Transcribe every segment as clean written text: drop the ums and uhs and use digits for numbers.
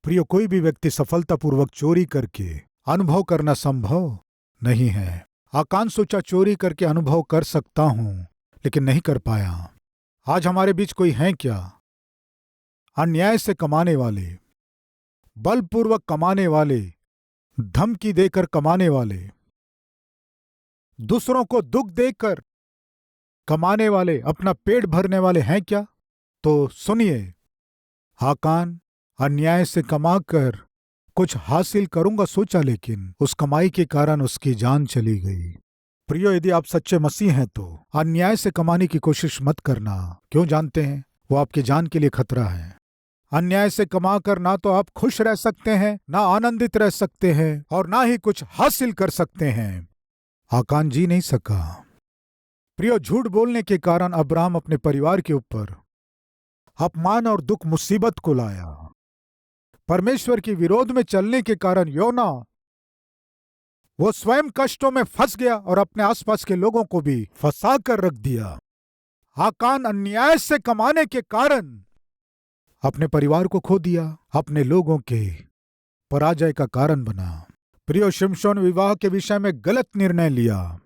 प्रियो, कोई भी व्यक्ति सफलतापूर्वक चोरी करके अनुभव करना संभव नहीं है। आकान सोचा चोरी करके अनुभव कर सकता हूं, लेकिन नहीं कर पाया। आज हमारे बीच कोई है क्या? अन्याय से कमाने वाले, बलपूर्वक कमाने वाले, धमकी देकर कमाने वाले, दूसरों को दुख देकर कमाने वाले, अपना पेट भरने वाले हैं क्या? तो सुनिए, हाकान अन्याय से कमाकर कुछ हासिल करूंगा सोचा, लेकिन उस कमाई के कारण उसकी जान चली गई। प्रियो, यदि आप सच्चे मसीह हैं तो अन्याय से कमाने की कोशिश मत करना। क्यों जानते हैं? वो आपकी जान के लिए खतरा है। अन्याय से कमाकर ना तो आप खुश रह सकते हैं, ना आनंदित रह सकते हैं, और ना ही कुछ हासिल कर सकते हैं। हाकान जी नहीं सका। प्रियो, झूठ बोलने के कारण अब्राहम अपने परिवार के ऊपर अपमान और दुख मुसीबत को लाया। परमेश्वर के विरोध में चलने के कारण योना, वो स्वयं कष्टों में फंस गया और अपने आसपास के लोगों को भी फंसा कर रख दिया। हाकान अन्याय से कमाने के कारण अपने परिवार को खो दिया, अपने लोगों के पराजय का कारण बना। प्रियो, शिमशोन विवाह के विषय में गलत निर्णय लिया।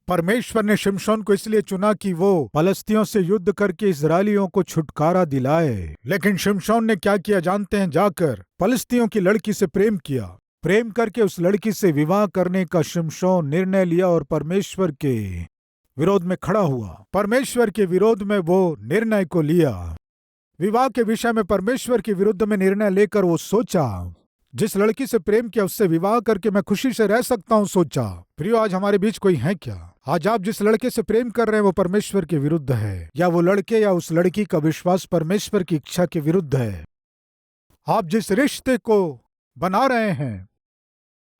परमेश्वर ने शिमशोन को इसलिए चुना कि वो फलस्तियों से युद्ध करके इजरायलियों को छुटकारा दिलाए। लेकिन शिमशोन ने क्या किया जानते हैं? जाकर फलस्तियों की लड़की से प्रेम किया। प्रेम करके उस लड़की से विवाह करने का शिमशोन निर्णय लिया और परमेश्वर के विरोध में खड़ा हुआ। परमेश्वर के विरोध में वो निर्णय को लिया। विवाह के विषय में परमेश्वर के विरुद्ध में निर्णय लेकर वो सोचा, जिस लड़की से प्रेम किया उससे विवाह करके मैं खुशी से रह सकता हूं, सोचा। प्रियो, आज हमारे बीच कोई है क्या? आज आप जिस लड़के से प्रेम कर रहे हैं वो परमेश्वर के विरुद्ध है, या वो लड़के या उस लड़की का विश्वास परमेश्वर की इच्छा के विरुद्ध है। आप जिस रिश्ते को बना रहे हैं,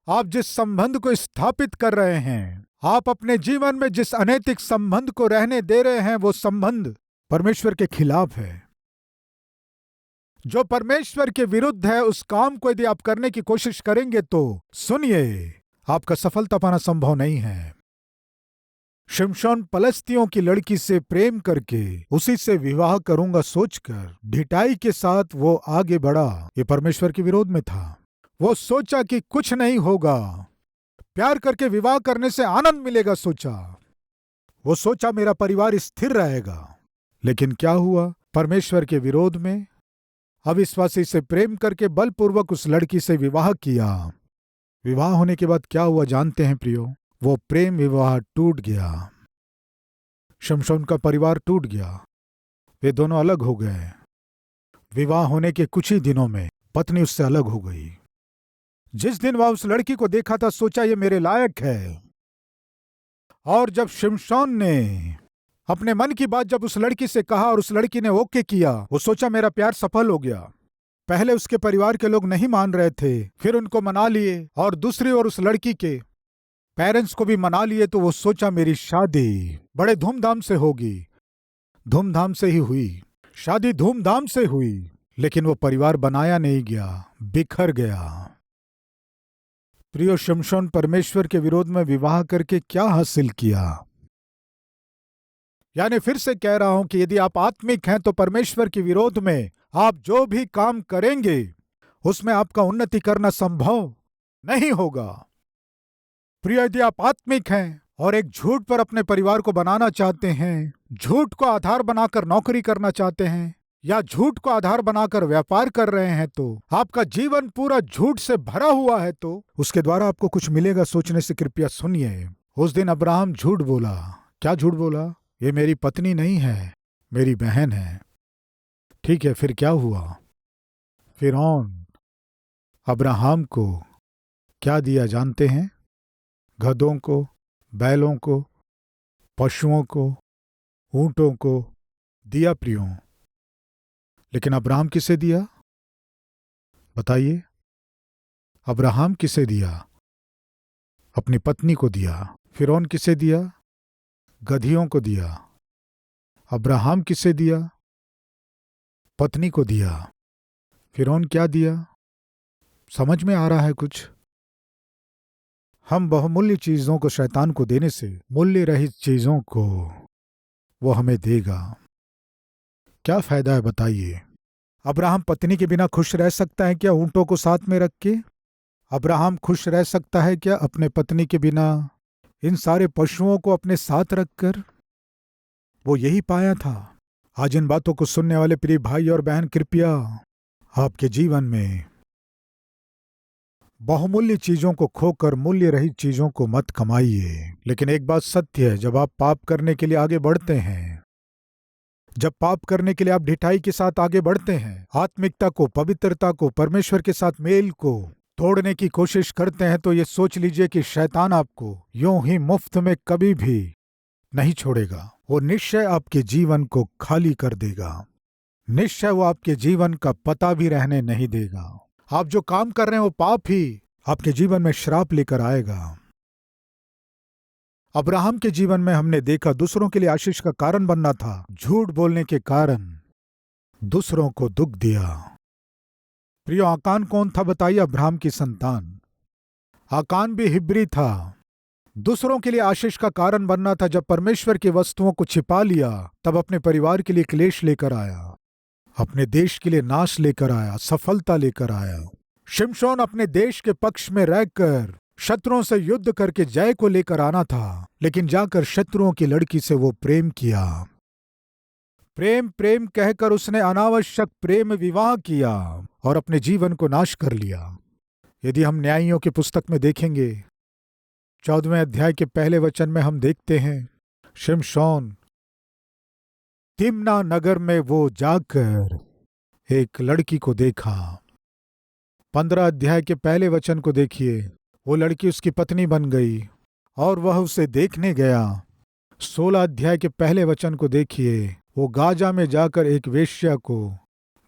आप जिस संबंध को स्थापित कर रहे हैं, आप अपने जीवन में जिस अनैतिक संबंध को रहने दे रहे हैं, वो संबंध परमेश्वर के खिलाफ है। जो परमेश्वर के विरुद्ध है, उस काम को यदि आप करने की कोशिश करेंगे तो सुनिए, आपका सफलता पाना संभव नहीं है। शिमशोन फलस्तियों की लड़की से प्रेम करके उसी से विवाह करूंगा सोचकर ढिठाई के साथ वो आगे बढ़ा। ये परमेश्वर के विरोध में था। वो सोचा कि कुछ नहीं होगा, प्यार करके विवाह करने से आनंद मिलेगा सोचा। वो सोचा मेरा परिवार स्थिर रहेगा। लेकिन क्या हुआ? परमेश्वर के विरोध में अविश्वासी से प्रेम करके बलपूर्वक उस लड़की से विवाह किया। विवाह होने के बाद क्या हुआ जानते हैं प्रियो? वो प्रेम विवाह टूट गया। शिमशोन का परिवार टूट गया। वे दोनों अलग हो गए। विवाह होने के कुछ ही दिनों में पत्नी उससे अलग हो गई। जिस दिन वह उस लड़की को देखा था, सोचा ये मेरे लायक है। और जब शिमशोन ने अपने मन की बात जब उस लड़की से कहा और उस लड़की ने ओके किया, वो सोचा मेरा प्यार सफल हो गया। पहले उसके परिवार के लोग नहीं मान रहे थे, फिर उनको मना लिए, और दूसरी ओर उस लड़की के पेरेंट्स को भी मना लिए। तो वो सोचा मेरी शादी बड़े धूमधाम से होगी। धूमधाम से ही हुई, शादी धूमधाम से हुई, लेकिन वो परिवार बनाया नहीं गया, बिखर गया। प्रियो, शिमशोन परमेश्वर के विरोध में विवाह करके क्या हासिल किया? यानी फिर से कह रहा हूं कि यदि आप आत्मिक हैं तो परमेश्वर के विरोध में आप जो भी काम करेंगे उसमें आपका उन्नति करना संभव नहीं होगा। प्रिय, यदि आप आत्मिक हैं और एक झूठ पर अपने परिवार को बनाना चाहते हैं, झूठ को आधार बनाकर नौकरी करना चाहते हैं, या झूठ को आधार बनाकर व्यापार कर रहे हैं, तो आपका जीवन पूरा झूठ से भरा हुआ है, तो उसके द्वारा आपको कुछ मिलेगा सोचने से कृपया सुनिए। उस दिन अब्राहम झूठ बोला। क्या झूठ बोला? ये मेरी पत्नी नहीं है, मेरी बहन है। ठीक है, फिर क्या हुआ? फिरौन अब्राहम को क्या दिया जानते हैं? गधों को, बैलों को, पशुओं को, ऊंटों को दिया प्रियों। लेकिन अब्राहम किसे दिया बताइए? अब्राहम किसे दिया? अपनी पत्नी को दिया। फिरौन किसे दिया? गधियों को दिया। अब्राहम किसे दिया? पत्नी को दिया। फिरौन क्या दिया? समझ में आ रहा है कुछ? हम बहुमूल्य चीजों को शैतान को देने से मूल्य रहित चीजों को वो हमें देगा। क्या फायदा है बताइए? अब्राहम पत्नी के बिना खुश रह सकता है क्या ऊंटों को साथ में रख के? अब्राहम खुश रह सकता है क्या अपने पत्नी के बिना इन सारे पशुओं को अपने साथ रखकर? वो यही पाया था। आज इन बातों को सुनने वाले प्रिय भाई और बहन, कृपया आपके जीवन में बहुमूल्य चीजों को खोकर मूल्य रहित चीजों को मत कमाइए। लेकिन एक बात सत्य है, जब आप पाप करने के लिए आगे बढ़ते हैं, जब पाप करने के लिए आप ढिठाई के साथ आगे बढ़ते हैं, आत्मिकता को, पवित्रता को, परमेश्वर के साथ मेल को तोड़ने की कोशिश करते हैं, तो ये सोच लीजिए कि शैतान आपको यूं ही मुफ्त में कभी भी नहीं छोड़ेगा। वो निश्चय आपके जीवन को खाली कर देगा। निश्चय वो आपके जीवन का पता भी रहने नहीं देगा। आप जो काम कर रहे हैं वो पाप ही आपके जीवन में श्राप लेकर आएगा। अब्राहम के जीवन में हमने देखा दूसरों के लिए आशीष का कारण बनना था, झूठ बोलने के कारण दूसरों को दुख दिया। प्रियो, आकान कौन था बताइए? अब्राहम की संतान। आकान भी हिब्री था। दूसरों के लिए आशीष का कारण बनना था। जब परमेश्वर की वस्तुओं को छिपा लिया, तब अपने परिवार के लिए क्लेश लेकर आया, अपने देश के लिए नाश लेकर आया, सफलता लेकर आया। शिमशोन अपने देश के पक्ष में रहकर शत्रुओं से युद्ध करके जय को लेकर आना था, लेकिन जाकर शत्रुओं की लड़की से वो प्रेम किया। प्रेम प्रेम कहकर उसने अनावश्यक प्रेम विवाह किया और अपने जीवन को नाश कर लिया। यदि हम न्यायियों की पुस्तक में देखेंगे, 14वें अध्याय के पहले वचन में हम देखते हैं, शिमशोन तिम्ना नगर में वो जाकर एक लड़की को देखा। 15 अध्याय के पहले वचन को देखिए, वो लड़की उसकी पत्नी बन गई और वह उसे देखने गया। 16 अध्याय के पहले वचन को देखिए, वो गाजा में जाकर एक वेश्या को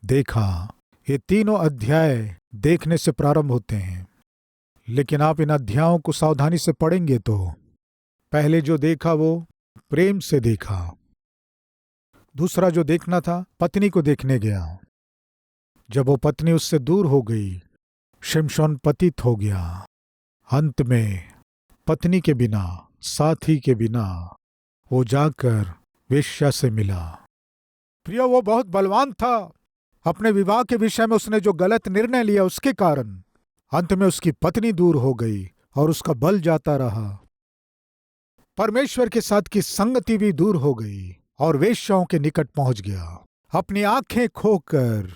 देखा। ये तीनों अध्याय देखने से प्रारंभ होते हैं, लेकिन आप इन अध्यायों को सावधानी से पढ़ेंगे तो पहले जो देखा वो प्रेम से देखा। दूसरा जो देखना था, पत्नी को देखने गया। जब वो पत्नी उससे दूर हो गई, शिमशोन पतित हो गया। अंत में पत्नी के बिना, साथी के बिना वो जाकर वेश्या से मिला। प्रियो, वो बहुत बलवान था। अपने विवाह के विषय में उसने जो गलत निर्णय लिया, उसके कारण अंत में उसकी पत्नी दूर हो गई और उसका बल जाता रहा। परमेश्वर के साथ की संगति भी दूर हो गई और वेश्याओं के निकट पहुंच गया। अपनी आंखें खोकर,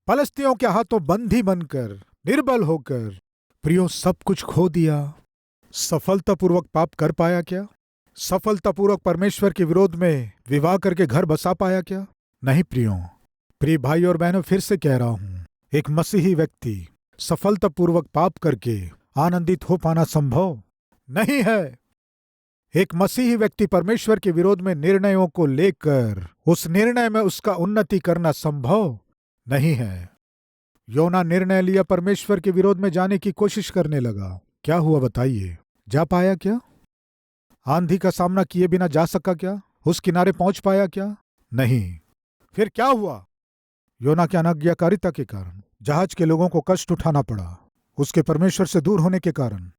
पलस्तियों के हाथों बंधी बनकर, निर्बल होकर, प्रियो सब कुछ खो दिया। सफलतापूर्वक पाप कर पाया क्या? सफलतापूर्वक परमेश्वर के विरोध में विवाह करके घर बसा पाया क्या? नहीं प्रियो। प्रिय भाई और बहनों, फिर से कह रहा हूं, एक मसीही व्यक्ति सफलतापूर्वक पाप करके आनंदित हो पाना संभव नहीं है। एक मसीही व्यक्ति परमेश्वर के विरोध में निर्णयों को लेकर उस निर्णय में उसका उन्नति करना संभव नहीं है। योना निर्णय लिया, परमेश्वर के विरोध में जाने की कोशिश करने लगा। क्या हुआ बताइए? जा पाया क्या? आंधी का सामना किए बिना जा सका क्या? उस किनारे पहुंच पाया क्या? नहीं। फिर क्या हुआ? योना की अनाज्ञाकारिता के कारण जहाज के लोगों को कष्ट उठाना पड़ा। उसके परमेश्वर से दूर होने के कारण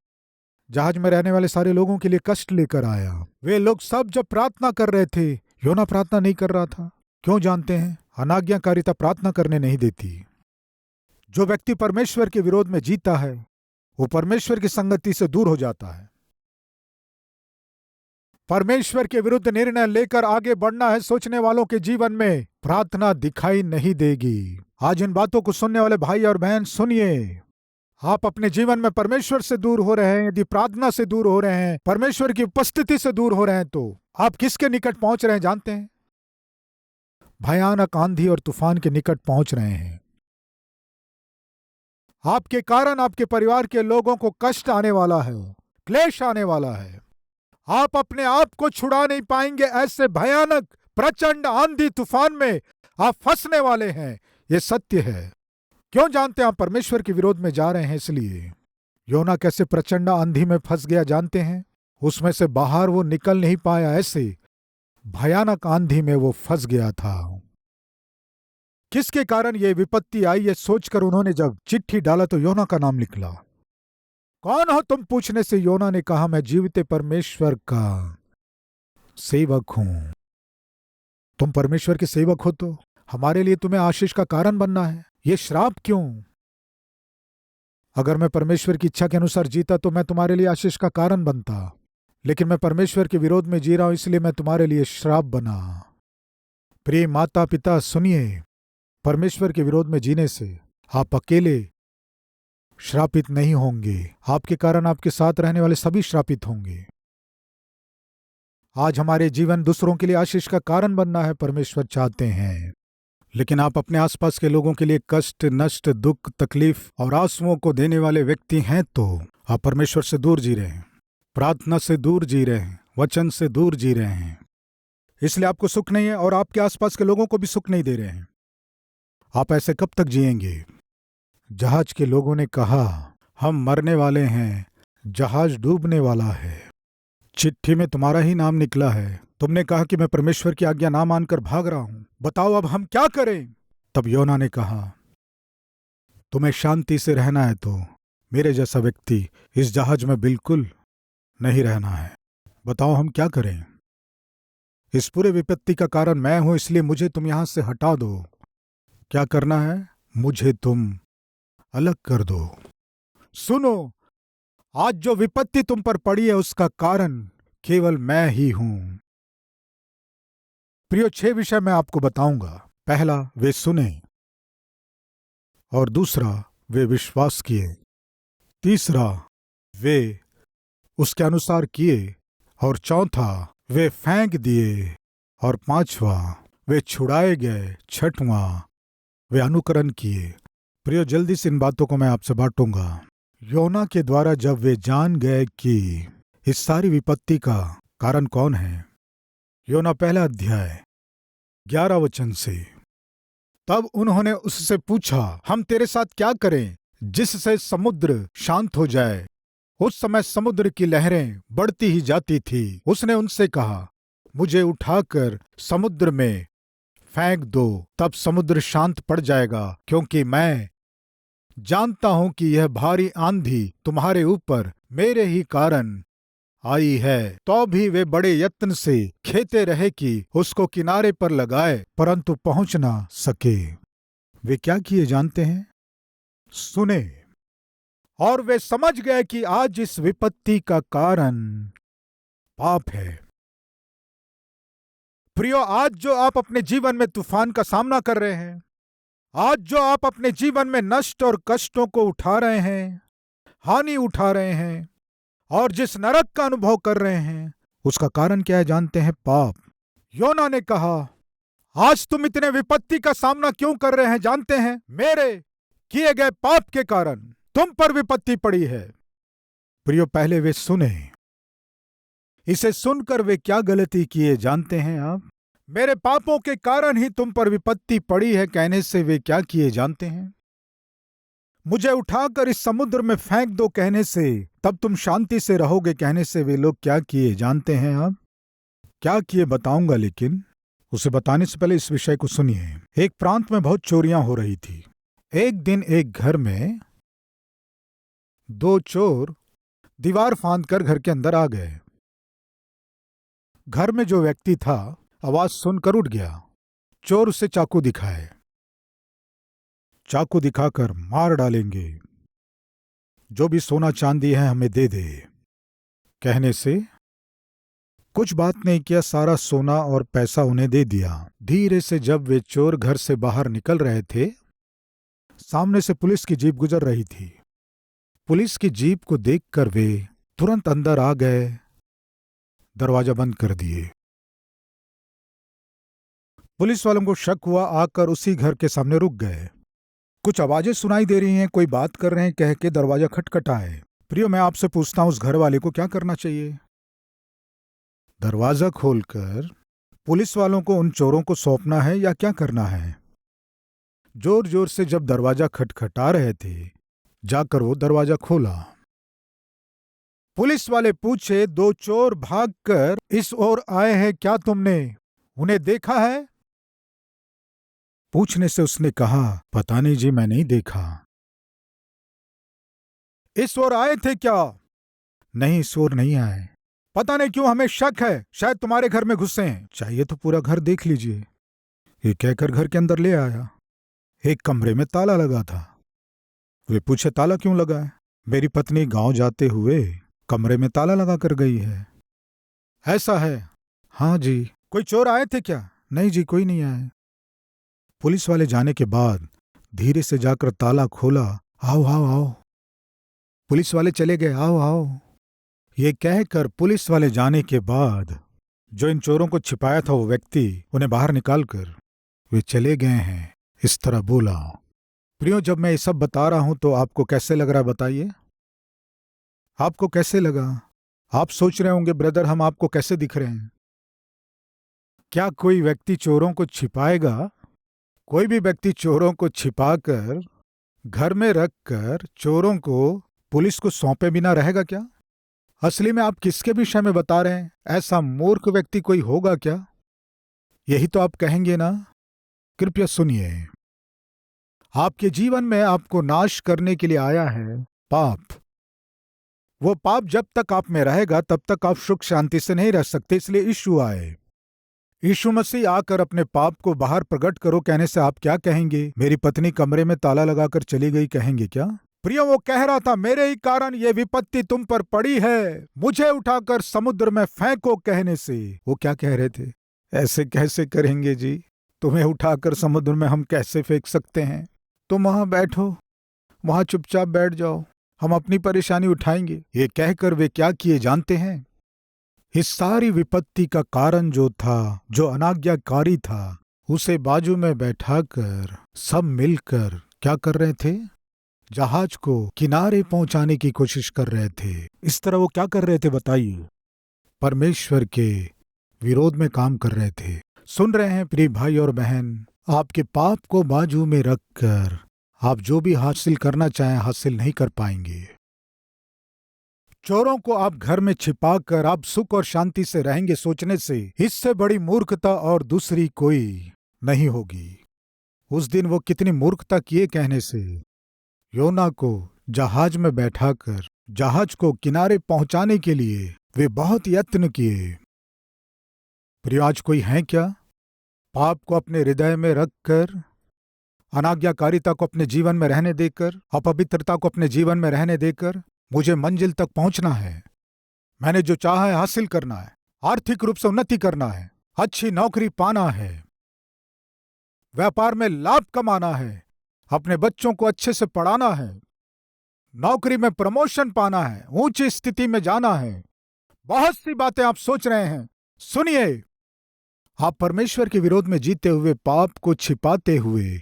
जहाज में रहने वाले सारे लोगों के लिए कष्ट लेकर आया। वे लोग सब जब प्रार्थना कर रहे थे, योना प्रार्थना नहीं कर रहा था। क्यों जानते हैं? अनाज्ञाकारिता प्रार्थना करने नहीं देती। जो व्यक्ति परमेश्वर के विरोध में जीता है, वो परमेश्वर की संगति से दूर हो जाता है। परमेश्वर के विरुद्ध निर्णय लेकर आगे बढ़ना है सोचने वालों के जीवन में प्रार्थना दिखाई नहीं देगी। आज इन बातों को सुनने वाले भाई और बहन सुनिए, आप अपने जीवन में परमेश्वर से दूर हो रहे हैं, यदि प्रार्थना से दूर हो रहे हैं, परमेश्वर की उपस्थिति से दूर हो रहे हैं, तो आप किसके निकट पहुंच रहे हैं जानते हैं? भयानक आंधी और तूफान के निकट पहुंच रहे हैं। आपके कारण आपके परिवार के लोगों को कष्ट आने वाला है, क्लेश आने वाला है। आप अपने आप को छुड़ा नहीं पाएंगे। ऐसे भयानक प्रचंड आंधी तूफान में आप फंसने वाले हैं, ये सत्य है। क्यों जानते हैं? आप परमेश्वर के विरोध में जा रहे हैं इसलिए। योना कैसे प्रचंड आंधी में फंस गया जानते हैं? उसमें से बाहर वो निकल नहीं पाया। ऐसे भयानक आंधी में वो फंस गया था। किसके कारण ये विपत्ति आई, ये सोचकर उन्होंने जब चिट्ठी डाला तो योना का नाम निकला। कौन हो तुम पूछने से योना ने कहा, मैं जीवित परमेश्वर का सेवक हूं। तुम परमेश्वर के सेवक हो तो हमारे लिए तुम्हें आशीष का कारण बनना है, ये श्राप क्यों? अगर मैं परमेश्वर की इच्छा के अनुसार जीता तो मैं तुम्हारे लिए आशीष का कारण बनता, लेकिन मैं परमेश्वर के विरोध में जी रहा हूं, इसलिए मैं तुम्हारे लिए श्राप बना। प्रिय माता पिता सुनिए, परमेश्वर के विरोध में जीने से आप अकेले श्रापित नहीं होंगे, आपके कारण आपके साथ रहने वाले सभी श्रापित होंगे। आज हमारे जीवन दूसरों के लिए आशीष का कारण बनना है, परमेश्वर चाहते हैं, लेकिन आप अपने आसपास के लोगों के लिए कष्ट, नष्ट, दुख, तकलीफ और आंसुओं को देने वाले व्यक्ति हैं तो आप परमेश्वर से दूर जी रहे हैं, प्रार्थना से दूर जी रहे हैं, वचन से दूर जी रहे हैं, इसलिए आपको सुख नहीं है और आपके आसपास के लोगों को भी सुख नहीं दे रहे हैं। आप ऐसे कब तक जिएंगे? जहाज के लोगों ने कहा हम मरने वाले हैं, जहाज डूबने वाला है। चिट्ठी में तुम्हारा ही नाम निकला है, तुमने कहा कि मैं परमेश्वर की आज्ञा ना मानकर भाग रहा हूं, बताओ अब हम क्या करें? तब योना ने कहा तुम्हें शांति से रहना है तो मेरे जैसा व्यक्ति इस जहाज में बिल्कुल नहीं रहना है, बताओ हम क्या करें? इस पूरे विपत्ति का कारण मैं हूं, इसलिए मुझे तुम यहां से हटा दो। क्या करना है? मुझे तुम अलग कर दो। सुनो, आज जो विपत्ति तुम पर पड़ी है उसका कारण केवल मैं ही हूं। प्रियो, 6 विषय मैं आपको बताऊंगा। पहला, वे सुने, और दूसरा, वे विश्वास किए, तीसरा, वे उसके अनुसार किए, और चौथा, वे फेंक दिए, और पांचवा, वे छुड़ाए गए, छठवां, वे अनुकरण किए। प्रियो, जल्दी से इन बातों को मैं आपसे बांटूंगा। योना के द्वारा जब वे जान गए कि इस सारी विपत्ति का कारण कौन है, योना 1 अध्याय 11 वचन से, तब उन्होंने उससे पूछा हम तेरे साथ क्या करें जिससे समुद्र शांत हो जाए। उस समय समुद्र की लहरें बढ़ती ही जाती थी। उसने उनसे कहा मुझे उठाकर समुद्र में फेंक दो, तब समुद्र शांत पड़ जाएगा, क्योंकि मैं जानता हूं कि यह भारी आंधी तुम्हारे ऊपर मेरे ही कारण आई है। तो भी वे बड़े यत्न से खेते रहे कि उसको किनारे पर लगाए, परंतु पहुंच ना सके। वे क्या किए जानते हैं? सुने, और वे समझ गए कि आज इस विपत्ति का कारण पाप है। प्रियो, आज जो आप अपने जीवन में तूफान का सामना कर रहे हैं, आज जो आप अपने जीवन में नष्ट और कष्टों को उठा रहे हैं, हानि उठा रहे हैं, और जिस नरक का अनुभव कर रहे हैं, उसका कारण क्या है जानते हैं? पाप। योना ने कहा आज तुम इतने विपत्ति का सामना क्यों कर रहे हैं जानते हैं? मेरे किए गए पाप के कारण तुम पर विपत्ति पड़ी है। प्रियो, पहले वे सुने। इसे सुनकर वे क्या गलती किए जानते हैं आप? मेरे पापों के कारण ही तुम पर विपत्ति पड़ी है कहने से वे क्या किए जानते हैं? मुझे उठाकर इस समुद्र में फेंक दो कहने से तब तुम शांति से रहोगे कहने से वे लोग क्या किए जानते हैं आप? क्या किए बताऊंगा, लेकिन उसे बताने से पहले इस विषय को सुनिए। एक प्रांत में बहुत चोरियां हो रही थी। एक दिन एक घर में 2 चोर दीवार फांदकर घर के अंदर आ गए। घर में जो व्यक्ति था आवाज सुनकर उठ गया। चोर उसे चाकू दिखाए। चाकू दिखाकर मार डालेंगे, जो भी सोना चांदी है हमें दे दे कहने से कुछ बात नहीं किया, सारा सोना और पैसा उन्हें दे दिया। धीरे से जब वे चोर घर से बाहर निकल रहे थे, सामने से पुलिस की जीप गुजर रही थी। पुलिस की जीप को देखकर वे तुरंत अंदर आ गए, दरवाजा बंद कर दिए। पुलिस वालों को शक हुआ, आकर उसी घर के सामने रुक गए। कुछ आवाजें सुनाई दे रही हैं, कोई बात कर रहे हैं कह के दरवाजा खटखटाए। प्रियो, मैं आपसे पूछता हूं उस घर वाले को क्या करना चाहिए? दरवाजा खोलकर पुलिस वालों को उन चोरों को सौंपना है या क्या करना है? जोर जोर से जब दरवाजा खटखटा रहे थे, जाकर वो दरवाजा खोला। पुलिस वाले पूछे 2 चोर भागकर इस ओर आए हैं, क्या तुमने उन्हें देखा है? पूछने से उसने कहा पता नहीं जी, मैं नहीं देखा। इस ओर आए थे क्या? नहीं, इस ओर नहीं आए। पता नहीं क्यों हमें शक है, शायद तुम्हारे घर में घुसे हैं। चाहिए तो पूरा घर देख लीजिए। ये कहकर घर के अंदर ले आया। एक कमरे में ताला लगा था। वे पूछे, ताला क्यों लगा है? मेरी पत्नी गांव जाते हुए कमरे में ताला लगा कर गई है। ऐसा है? हाँ जी। कोई चोर आए थे क्या? नहीं जी, कोई नहीं आए। पुलिस वाले जाने के बाद धीरे से जाकर ताला खोला। आओ आओ आओ। पुलिस वाले चले गए। आओ आओ। ये कहकर पुलिस वाले जाने के बाद जो इन चोरों को छिपाया था वो व्यक्ति उन्हें बाहर निकालकर वे चले गए हैं। इस तरह बोला। प्रियो, जब मैं ये सब बता रहा हूं तो आपको कैसे लग रहा है बताइए? आपको कैसे लगा? आप सोच रहे होंगे, ब्रदर हम आपको कैसे दिख रहे हैं? क्या कोई व्यक्ति चोरों को छिपाएगा? कोई भी व्यक्ति चोरों को छिपाकर घर में रखकर चोरों को पुलिस को सौंपे बिना रहेगा क्या? असली में आप किसके विषय में बता रहे हैं? ऐसा मूर्ख व्यक्ति कोई होगा क्या? यही तो आप कहेंगे ना। कृपया सुनिए। आपके जीवन में आपको नाश करने के लिए आया है पाप। वो पाप जब तक आप में रहेगा तब तक आप सुख शांति से नहीं रह सकते, इसलिए यीशु आए। यीशु मसीह आकर अपने पाप को बाहर प्रकट करो कहने से आप क्या कहेंगे? मेरी पत्नी कमरे में ताला लगाकर चली गई कहेंगे क्या? प्रियो, वो कह रहा था, मेरे ही कारण ये विपत्ति तुम पर पड़ी है, मुझे उठाकर समुद्र में फेंको कहने से। वो क्या कह रहे थे? ऐसे कैसे करेंगे जी? तुम्हें उठाकर समुद्र में हम कैसे फेंक सकते हैं? तुम वहां बैठो, वहां चुपचाप बैठ जाओ, हम अपनी परेशानी उठाएंगे। ये कहकर वे क्या किए जानते हैं? इस सारी विपत्ति का कारण जो था, जो अनाज्ञाकारी था, उसे बाजू में बैठाकर सब मिलकर क्या कर रहे थे? जहाज को किनारे पहुंचाने की कोशिश कर रहे थे। इस तरह वो क्या कर रहे थे बताइए? परमेश्वर के विरोध में काम कर रहे थे। सुन रहे हैं प्रिय भाई और बहन, आपके पाप को बाजू में रखकर आप जो भी हासिल करना चाहें हासिल नहीं कर पाएंगे। चोरों को आप घर में छिपाकर आप सुख और शांति से रहेंगे सोचने से इससे बड़ी मूर्खता और दूसरी कोई नहीं होगी। उस दिन वो कितनी मूर्खता किए कहने से योना को जहाज में बैठाकर जहाज को किनारे पहुंचाने के लिए वे बहुत यत्न किए। प्रिय, आज कोई है क्या पाप को अपने हृदय में रखकर, अनाज्ञाकारिता को अपने जीवन में रहने देकर, अपवित्रता को अपने जीवन में रहने देकर मुझे मंजिल तक पहुंचना है, मैंने जो चाहा है हासिल करना है, आर्थिक रूप से उन्नति करना है, अच्छी नौकरी पाना है, व्यापार में लाभ कमाना है, अपने बच्चों को अच्छे से पढ़ाना है, नौकरी में प्रमोशन पाना है, ऊंची स्थिति में जाना है। बहुत सी बातें आप सोच रहे हैं। सुनिए, आप परमेश्वर के विरोध में जीते हुए, पाप को छिपाते हुए,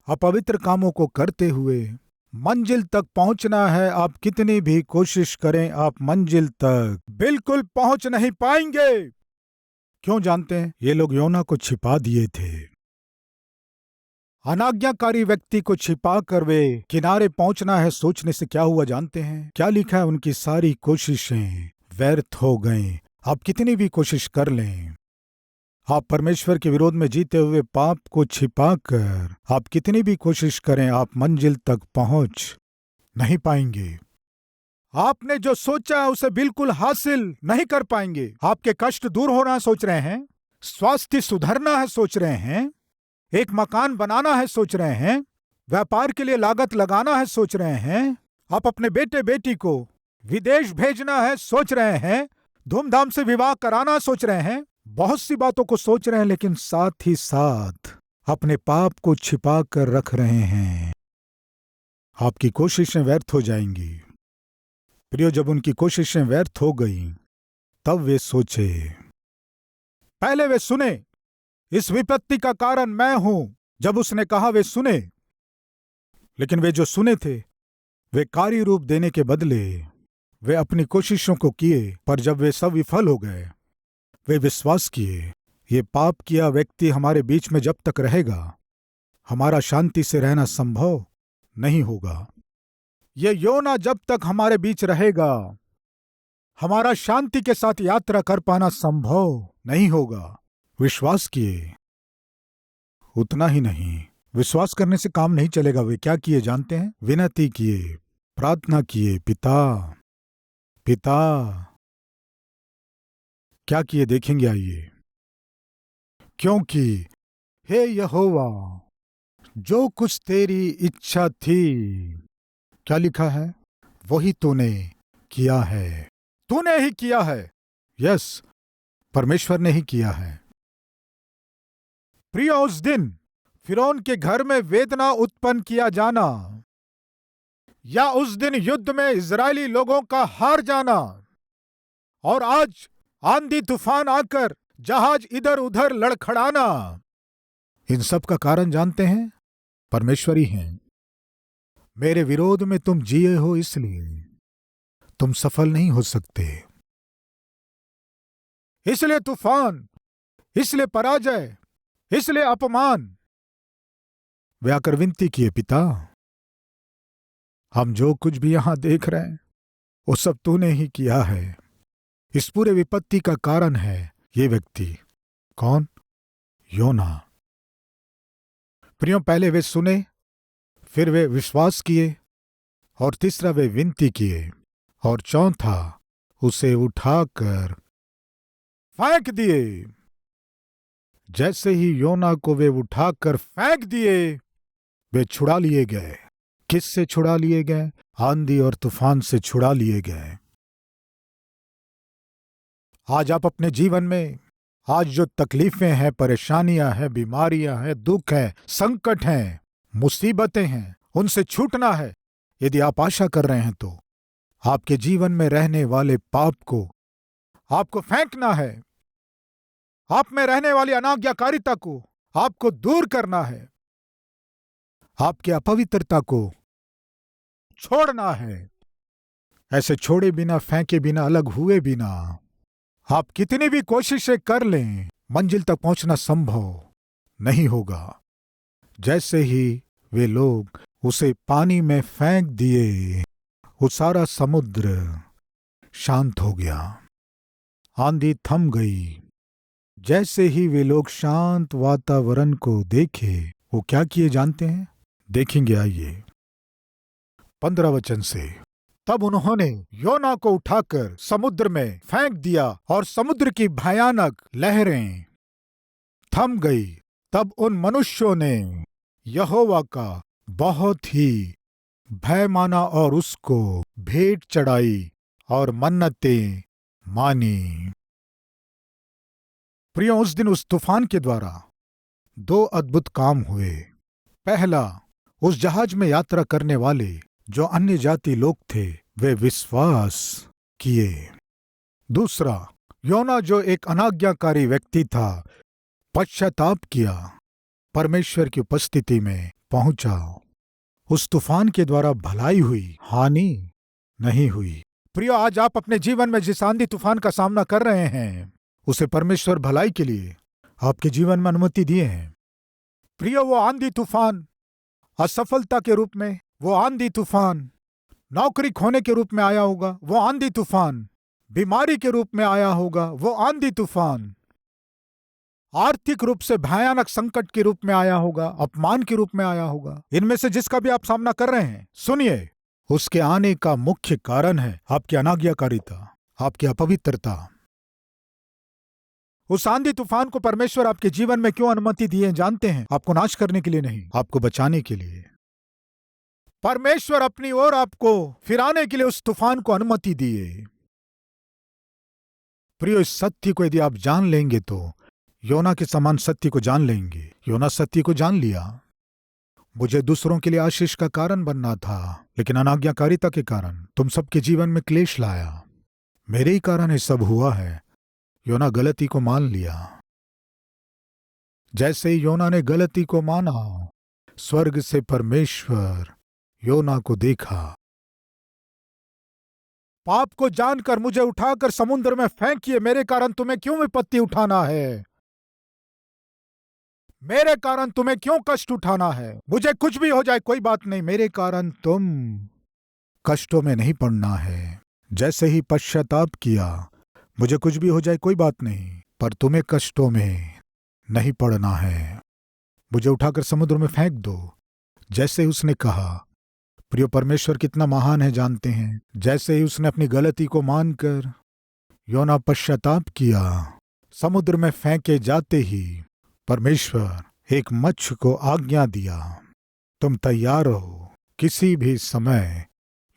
अपवित्र कामों को करते हुए मंजिल तक पहुंचना है। आप कितनी भी कोशिश करें, आप मंजिल तक बिल्कुल पहुंच नहीं पाएंगे। क्यों जानते हैं? ये लोग योना को छिपा दिए थे। अनाज्ञाकारी व्यक्ति को छिपा कर वे किनारे पहुंचना है सोचने से क्या हुआ जानते हैं? क्या लिखा है? उनकी सारी कोशिशें व्यर्थ हो गईं। आप कितनी भी कोशिश कर लें, आप परमेश्वर के विरोध में जीते हुए पाप को छिपाकर आप कितनी भी कोशिश करें, आप मंजिल तक पहुंच नहीं पाएंगे। आपने जो सोचा है उसे बिल्कुल हासिल नहीं कर पाएंगे। आपके कष्ट दूर होना सोच रहे हैं, स्वास्थ्य सुधरना है सोच रहे हैं, एक मकान बनाना है सोच रहे हैं, व्यापार के लिए लागत लगाना है सोच रहे हैं, आप अपने बेटे बेटी को विदेश भेजना है सोच रहे हैं, धूमधाम से विवाह कराना सोच रहे हैं, बहुत सी बातों को सोच रहे हैं, लेकिन साथ ही साथ अपने पाप को छिपा कर रख रहे हैं। आपकी कोशिशें व्यर्थ हो जाएंगी। प्रियो, जब उनकी कोशिशें व्यर्थ हो गईं, तब वे सोचे, पहले वे सुने, इस विपत्ति का कारण मैं हूं। जब उसने कहा वे सुने, लेकिन वे जो सुने थे वे कार्य रूप देने के बदले वे अपनी कोशिशों को किए, पर जब वे सब विफल हो गए, वे विश्वास किए ये पाप किया व्यक्ति हमारे बीच में जब तक रहेगा हमारा शांति से रहना संभव नहीं होगा। ये योना जब तक हमारे बीच रहेगा हमारा शांति के साथ यात्रा कर पाना संभव नहीं होगा। विश्वास किए। उतना ही नहीं, विश्वास करने से काम नहीं चलेगा। वे क्या किए जानते हैं? विनती किए, प्रार्थना किए, पिता पिता। क्या किए देखेंगे, आइए। क्योंकि हे यहोवा, जो कुछ तेरी इच्छा थी, क्या लिखा है, वही तूने किया है। तूने ही किया है। यस, परमेश्वर ने ही किया है। प्रिय, उस दिन फिरौन के घर में वेदना उत्पन्न किया जाना, या उस दिन युद्ध में इजरायली लोगों का हार जाना, और आज आंधी तूफान आकर जहाज इधर उधर लड़खड़ाना, इन सब का कारण जानते हैं? परमेश्वर ही हैं। मेरे विरोध में तुम जिए हो, इसलिए तुम सफल नहीं हो सकते। इसलिए तूफान, इसलिए पराजय, इसलिए अपमान। वे आकर विनती किए, पिता, हम जो कुछ भी यहां देख रहे हैं वो सब तूने ही किया है। इस पूरे विपत्ति का कारण है ये व्यक्ति। कौन? योना। प्रियो, पहले वे सुने, फिर वे विश्वास किए, और तीसरा वे विनती किए, और चौथा उसे उठाकर फेंक दिए। जैसे ही योना को वे उठाकर फेंक दिए, वे छुड़ा लिए गए। किससे छुड़ा लिए गए? आंधी और तूफान से छुड़ा लिए गए। आज आप अपने जीवन में, आज जो तकलीफें हैं, परेशानियां हैं, बीमारियां हैं, दुख हैं, संकट हैं, मुसीबतें हैं, उनसे छूटना है। यदि आप आशा कर रहे हैं तो आपके जीवन में रहने वाले पाप को आपको फेंकना है। आप में रहने वाली अनाज्ञाकारिता को आपको दूर करना है। आपके अपवित्रता को छोड़ना है। ऐसे छोड़े बिना, फेंके बिना, अलग हुए बिना आप कितनी भी कोशिशें कर लें, मंजिल तक पहुंचना संभव नहीं होगा। जैसे ही वे लोग उसे पानी में फेंक दिए, वो सारा समुद्र शांत हो गया, आंधी थम गई। जैसे ही वे लोग शांत वातावरण को देखे, वो क्या किए जानते हैं? देखेंगे, आइए 15 वचन से। तब उन्होंने योना को उठाकर समुद्र में फेंक दिया, और समुद्र की भयानक लहरें थम गई। तब उन मनुष्यों ने यहोवा का बहुत ही भय माना और उसको भेंट चढ़ाई और मन्नतें मानी। प्रियो, उस दिन उस तूफान के द्वारा 2 अद्भुत काम हुए। पहला, उस जहाज में यात्रा करने वाले जो अन्य जाति लोग थे, वे विश्वास किए। दूसरा, योना जो एक अनाज्ञाकारी व्यक्ति था, पश्चाताप किया, परमेश्वर की उपस्थिति में पहुंचा। उस तूफान के द्वारा भलाई हुई, हानि नहीं हुई। प्रियो, आज आप अपने जीवन में जिस आंधी तूफान का सामना कर रहे हैं, उसे परमेश्वर भलाई के लिए आपके जीवन में अनुमति दिए हैं। प्रियो, वो आंधी तूफान असफलता के रूप में, वो आंधी तूफान नौकरी खोने के रूप में आया होगा, वो आंधी तूफान बीमारी के रूप में आया होगा, वो आंधी तूफान आर्थिक रूप से भयानक संकट के रूप में आया होगा, अपमान के रूप में आया होगा। इनमें से जिसका भी आप सामना कर रहे हैं, सुनिए, उसके आने का मुख्य कारण है आपकी अनाज्ञाकारिता, आपकी अपवित्रता। उस आंधी तूफान को परमेश्वर आपके जीवन में क्यों अनुमति दिए जानते हैं? आपको नाश करने के लिए नहीं, आपको बचाने के लिए। परमेश्वर अपनी ओर आपको फिराने के लिए उस तूफान को अनुमति दिए। प्रियो, इस सत्य को यदि आप जान लेंगे तो योना के समान सत्य को जान लेंगे। योना सत्य को जान लिया। मुझे दूसरों के लिए आशीष का कारण बनना था, लेकिन अनाज्ञाकारिता के कारण तुम सबके जीवन में क्लेश लाया। मेरे ही कारण ये सब हुआ है। योना गलती को मान लिया। जैसे ही योना ने गलती को माना, स्वर्ग से परमेश्वर योना को देखा। पाप को जानकर मुझे उठाकर समुद्र में फेंकिए, मेरे कारण तुम्हें क्यों विपत्ति उठाना है? मेरे कारण तुम्हें क्यों कष्ट उठाना है? मुझे कुछ भी हो जाए कोई बात नहीं, मेरे कारण तुम कष्टों में नहीं पड़ना है। जैसे ही पश्चाताप किया, मुझे कुछ भी हो जाए कोई बात नहीं, पर तुम्हें कष्टों में नहीं पड़ना है। मुझे उठाकर समुद्र में फेंक दो, जैसे ही उसने कहा। प्रियो, परमेश्वर कितना महान है जानते हैं? जैसे ही उसने अपनी गलती को मानकर योना पश्चाताप किया, समुद्र में फेंके जाते ही परमेश्वर एक मच्छ को आज्ञा दिया, तुम तैयार रहो, किसी भी समय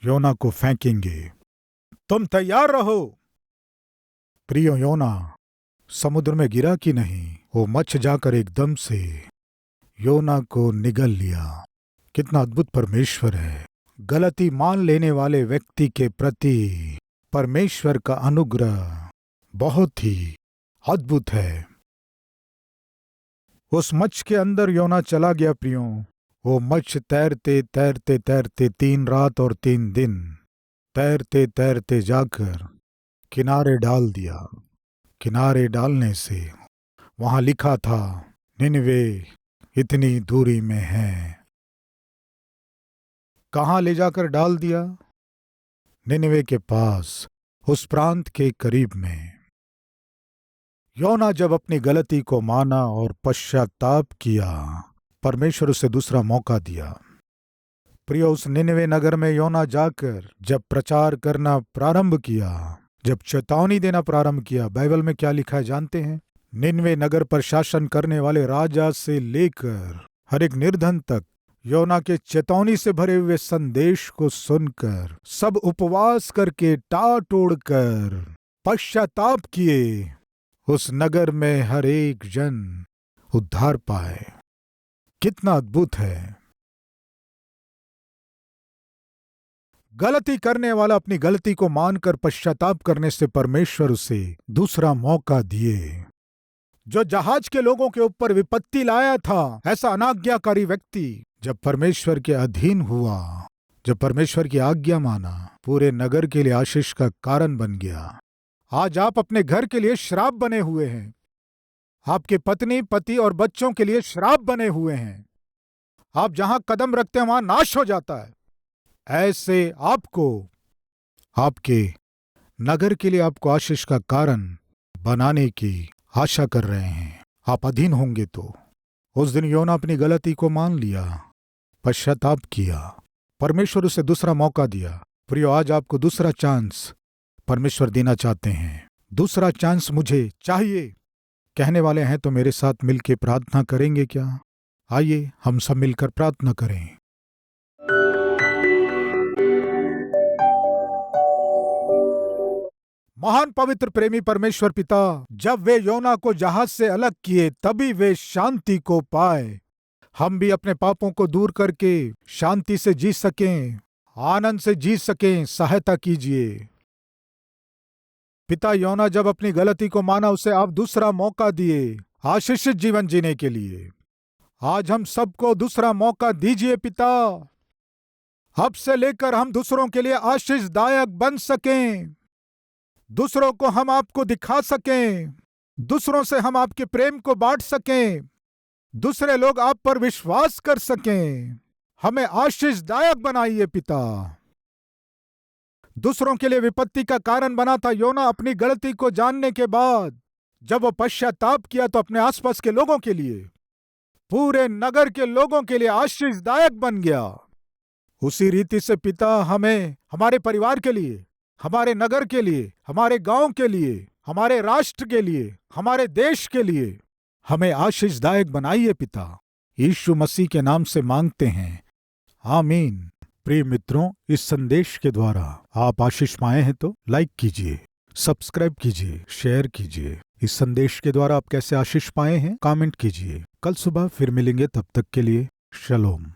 योना को फेंकेंगे, तुम तैयार रहो। प्रियो योना समुद्र में गिरा कि नहीं, वो मच्छ जाकर एकदम से योना को निगल लिया। कितना अद्भुत परमेश्वर है। गलती मान लेने वाले व्यक्ति के प्रति परमेश्वर का अनुग्रह बहुत ही अद्भुत है। उस मच्छ के अंदर योना चला गया प्रियो। वो मच्छ तैरते तैरते तैरते 3 रात और 3 दिन तैरते तैरते जाकर किनारे डाल दिया। किनारे डालने से वहां लिखा था, निनवे इतनी दूरी में है। कहां ले जाकर डाल दिया? निनवे के पास, उस प्रांत के करीब में। योना जब अपनी गलती को माना और पश्चाताप किया, परमेश्वर उसे दूसरा मौका दिया। प्रियो, उस निनवे नगर में योना जाकर जब प्रचार करना प्रारंभ किया, जब चेतावनी देना प्रारंभ किया, बाइबल में क्या लिखा है जानते हैं? निनवे नगर पर शासन करने वाले राजा से लेकर हर एक निर्धन तक योना के चेतावनी से भरे हुए संदेश को सुनकर सब उपवास करके टाट ओढ़कर पश्चाताप किए। उस नगर में हर एक जन उद्धार पाए। कितना अद्भुत है। गलती करने वाला अपनी गलती को मानकर पश्चाताप करने से परमेश्वर उसे दूसरा मौका दिए। जो जहाज के लोगों के ऊपर विपत्ति लाया था, ऐसा अनाज्ञाकारी व्यक्ति जब परमेश्वर के अधीन हुआ, जब परमेश्वर की आज्ञा माना, पूरे नगर के लिए आशीष का कारण बन गया। आज आप अपने घर के लिए श्राप बने हुए हैं। आपके पत्नी, पति और बच्चों के लिए श्राप बने हुए हैं। आप जहां कदम रखते हैं वहां नाश हो जाता है। ऐसे आपको, आपके नगर के लिए आपको आशीष का कारण बनाने की आशा कर रहे हैं। आप अधीन होंगे तो। उस दिन योना अपनी गलती को मान लिया, पश्चाताप किया, परमेश्वर उसे दूसरा मौका दिया। प्रियो, आज आपको दूसरा चांस परमेश्वर देना चाहते हैं। दूसरा चांस मुझे चाहिए कहने वाले हैं तो मेरे साथ मिलकर प्रार्थना करेंगे क्या? आइए हम सब मिलकर प्रार्थना करें। महान पवित्र प्रेमी परमेश्वर पिता, जब वे योना को जहाज से अलग किए तभी वे शांति को पाए। हम भी अपने पापों को दूर करके शांति से जी सकें, आनंद से जी सकें, सहायता कीजिए। पिता, योना जब अपनी गलती को माना, उसे आप दूसरा मौका दिए आशीषित जीवन जीने के लिए। आज हम सबको दूसरा मौका दीजिए पिता। अब से लेकर हम दूसरों के लिए आशीषदायक बन सकें, दूसरों को हम आपको दिखा सकें, दूसरों से हम आपके प्रेम को बांट सकें, दूसरे लोग आप पर विश्वास कर सकें। हमें आशीषदायक बनाइए पिता। दूसरों के लिए विपत्ति का कारण बना था योना। अपनी गलती को जानने के बाद जब वो पश्चाताप किया तो अपने आसपास के लोगों के लिए, पूरे नगर के लोगों के लिए आशीषदायक बन गया। उसी रीति से पिता, हमें हमारे परिवार के लिए, हमारे नगर के लिए, हमारे गांव के लिए, हमारे राष्ट्र के लिए, हमारे देश के लिए हमें आशीषदायक बनाइए पिता। यीशु मसीह के नाम से मांगते हैं, आमीन। प्रिय मित्रों, इस संदेश के द्वारा आप आशीष पाए हैं तो लाइक कीजिए, सब्सक्राइब कीजिए, शेयर कीजिए। इस संदेश के द्वारा आप कैसे आशीष पाए हैं कमेंट कीजिए। कल सुबह फिर मिलेंगे, तब तक के लिए शलोम।